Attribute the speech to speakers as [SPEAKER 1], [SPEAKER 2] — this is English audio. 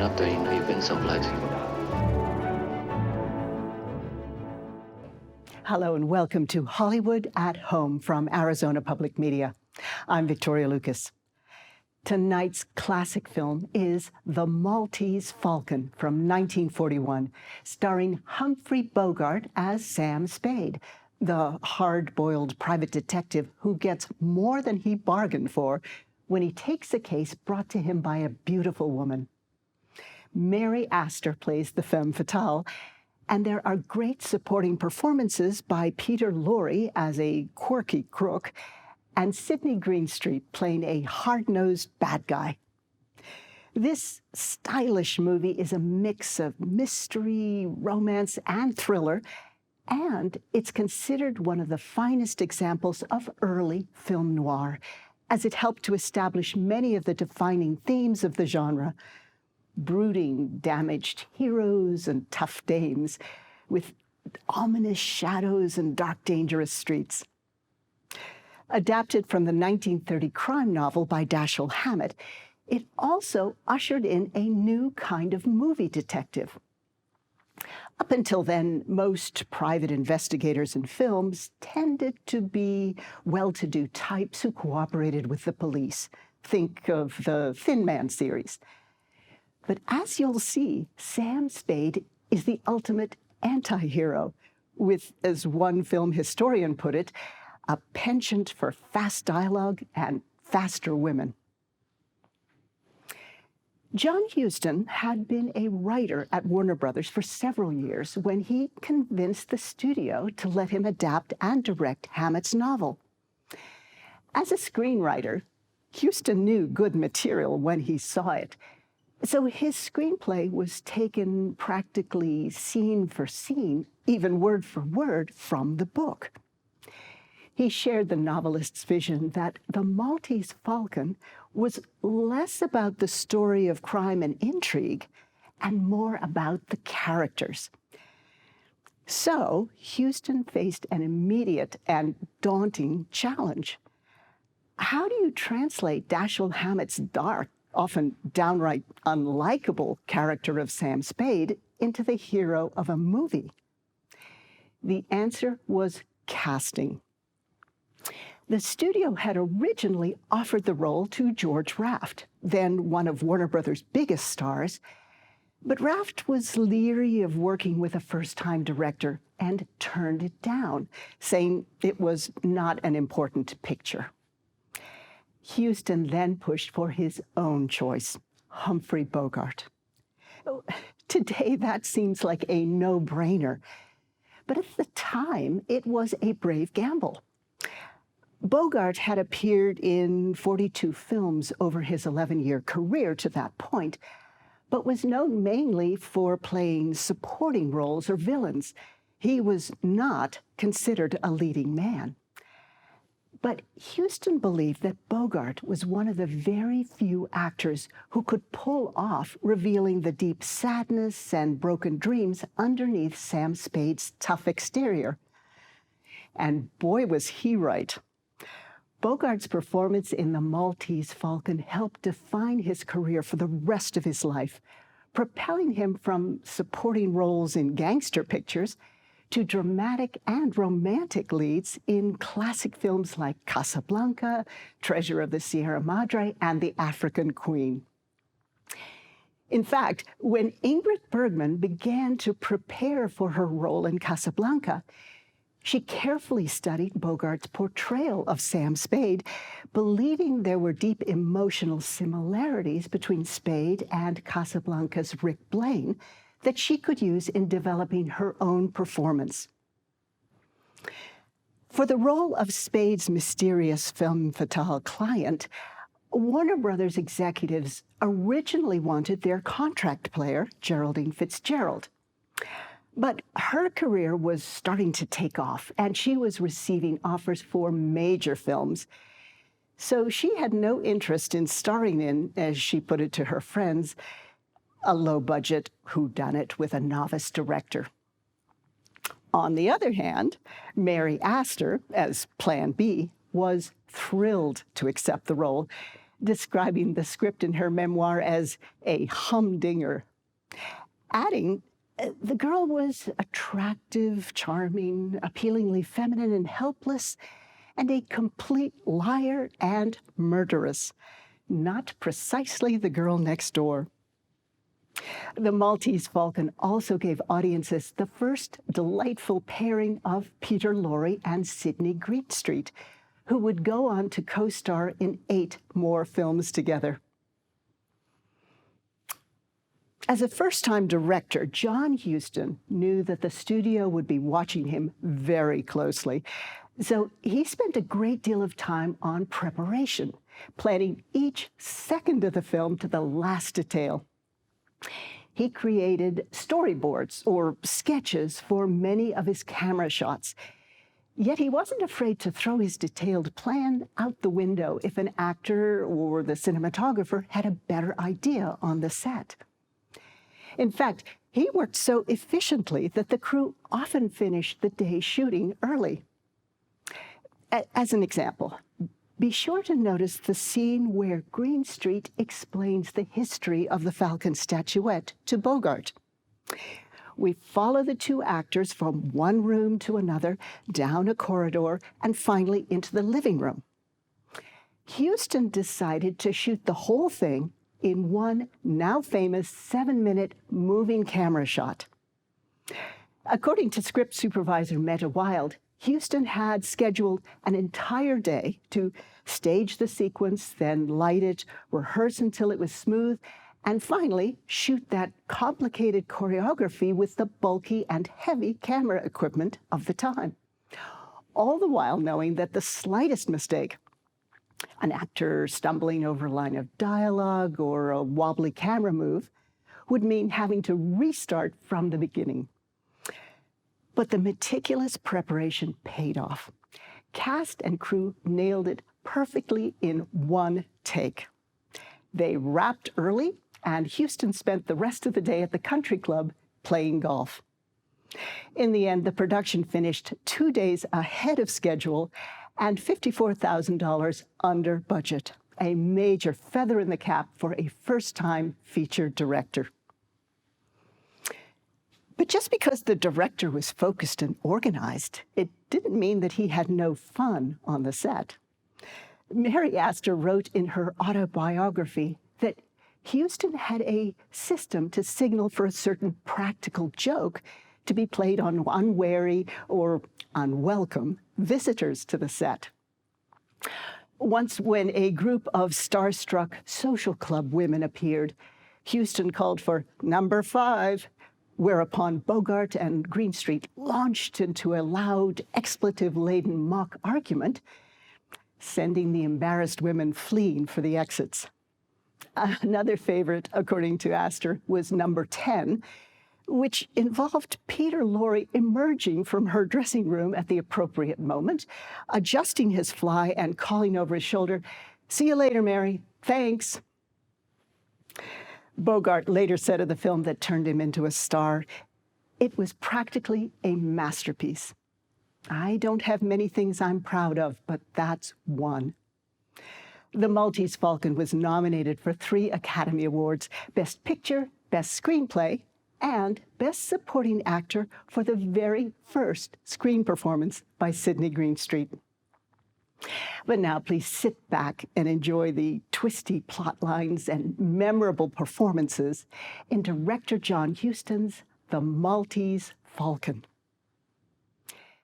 [SPEAKER 1] up the events of life.
[SPEAKER 2] Hello and welcome to Hollywood at Home from Arizona Public Media. I'm Victoria Lucas. Tonight's classic film is The Maltese Falcon from 1941, starring Humphrey Bogart as Sam Spade, the hard-boiled private detective who gets more than he bargained for when he takes a case brought to him by a beautiful woman. Mary Astor plays the femme fatale, and there are great supporting performances by Peter Lorre as a quirky crook and Sidney Greenstreet playing a hard-nosed bad guy. This stylish movie is a mix of mystery, romance, and thriller, and it's considered one of the finest examples of early film noir, as it helped to establish many of the defining themes of the genre: brooding, damaged heroes and tough dames, with ominous shadows and dark, dangerous streets. Adapted from the 1930 crime novel by Dashiell Hammett, it also ushered in a new kind of movie detective. Up until then, most private investigators in films tended to be well-to-do types who cooperated with the police. Think of the Thin Man series. But as you'll see, Sam Spade is the ultimate anti-hero, with, as one film historian put it, a penchant for fast dialogue and faster women. John Huston had been a writer at Warner Brothers for several years when he convinced the studio to let him adapt and direct Hammett's novel. As a screenwriter, Huston knew good material when he saw it, so his screenplay was taken practically scene for scene, even word for word, from the book. He shared the novelist's vision that The Maltese Falcon was less about the story of crime and intrigue and more about the characters. So Huston faced an immediate and daunting challenge. How do you translate Dashiell Hammett's dark, often downright unlikable character of Sam Spade into the hero of a movie? The answer was casting. The studio had originally offered the role to George Raft, then one of Warner Brothers' biggest stars, but Raft was leery of working with a first-time director and turned it down, saying it was not an important picture. Huston then pushed for his own choice, Humphrey Bogart. Today, that seems like a no-brainer, but at the time, it was a brave gamble. Bogart had appeared in 42 films over his 11-year career to that point, but was known mainly for playing supporting roles or villains. He was not considered a leading man. But Huston believed that Bogart was one of the very few actors who could pull off revealing the deep sadness and broken dreams underneath Sam Spade's tough exterior. And boy, was he right. Bogart's performance in The Maltese Falcon helped define his career for the rest of his life, propelling him from supporting roles in gangster pictures to dramatic and romantic leads in classic films like Casablanca, Treasure of the Sierra Madre, and The African Queen. In fact, when Ingrid Bergman began to prepare for her role in Casablanca, she carefully studied Bogart's portrayal of Sam Spade, believing there were deep emotional similarities between Spade and Casablanca's Rick Blaine that she could use in developing her own performance. For the role of Spade's mysterious femme fatale client, Warner Brothers executives originally wanted their contract player, Geraldine Fitzgerald. But her career was starting to take off, and she was receiving offers for major films. So she had no interest in starring in, as she put it to her friends, a low-budget whodunit with a novice director. On the other hand, Mary Astor, as Plan B, was thrilled to accept the role, describing the script in her memoir as a humdinger, adding, the girl was attractive, charming, appealingly feminine and helpless, and a complete liar and murderess. Not precisely the girl next door. The Maltese Falcon also gave audiences the first delightful pairing of Peter Lorre and Sidney Greenstreet, who would go on to co-star in 8 more films together. As a first-time director, John Huston knew that the studio would be watching him very closely. So he spent a great deal of time on preparation, planning each second of the film to the last detail. He created storyboards or sketches for many of his camera shots. Yet he wasn't afraid to throw his detailed plan out the window if an actor or the cinematographer had a better idea on the set. In fact, he worked so efficiently that the crew often finished the day shooting early. As an example, be sure to notice the scene where Greenstreet explains the history of the Falcon statuette to Bogart. We follow the 2 actors from one room to another, down a corridor, and finally into the living room. Huston decided to shoot the whole thing in one now famous 7-minute moving camera shot. According to script supervisor Meta Wild, Huston had scheduled an entire day to stage the sequence, then light it, rehearse until it was smooth, and finally shoot that complicated choreography with the bulky and heavy camera equipment of the time. All the while knowing that the slightest mistake, an actor stumbling over a line of dialogue or a wobbly camera move, would mean having to restart from the beginning. But the meticulous preparation paid off. Cast and crew nailed it perfectly in one take. They wrapped early, and Huston spent the rest of the day at the country club playing golf. In the end, the production finished 2 days ahead of schedule and $54,000 under budget, a major feather in the cap for a first-time feature director. But just because the director was focused and organized, it didn't mean that he had no fun on the set. Mary Astor wrote in her autobiography that Huston had a system to signal for a certain practical joke to be played on unwary or unwelcome visitors to the set. Once, when a group of starstruck social club women appeared, Huston called for "number 5, whereupon Bogart and Greenstreet launched into a loud, expletive-laden mock argument, sending the embarrassed women fleeing for the exits. Another favorite, according to Astor, was number 10, which involved Peter Lorre emerging from her dressing room at the appropriate moment, adjusting his fly and calling over his shoulder, "See you later, Mary. Thanks." Bogart later said of the film that turned him into a star, "It was practically a masterpiece. I don't have many things I'm proud of, but that's one." The Maltese Falcon was nominated for 3 Academy Awards: Best Picture, Best Screenplay, and Best Supporting Actor for the very first screen performance by Sidney Greenstreet. But now please sit back and enjoy the twisty plot lines and memorable performances in director John Huston's The Maltese Falcon.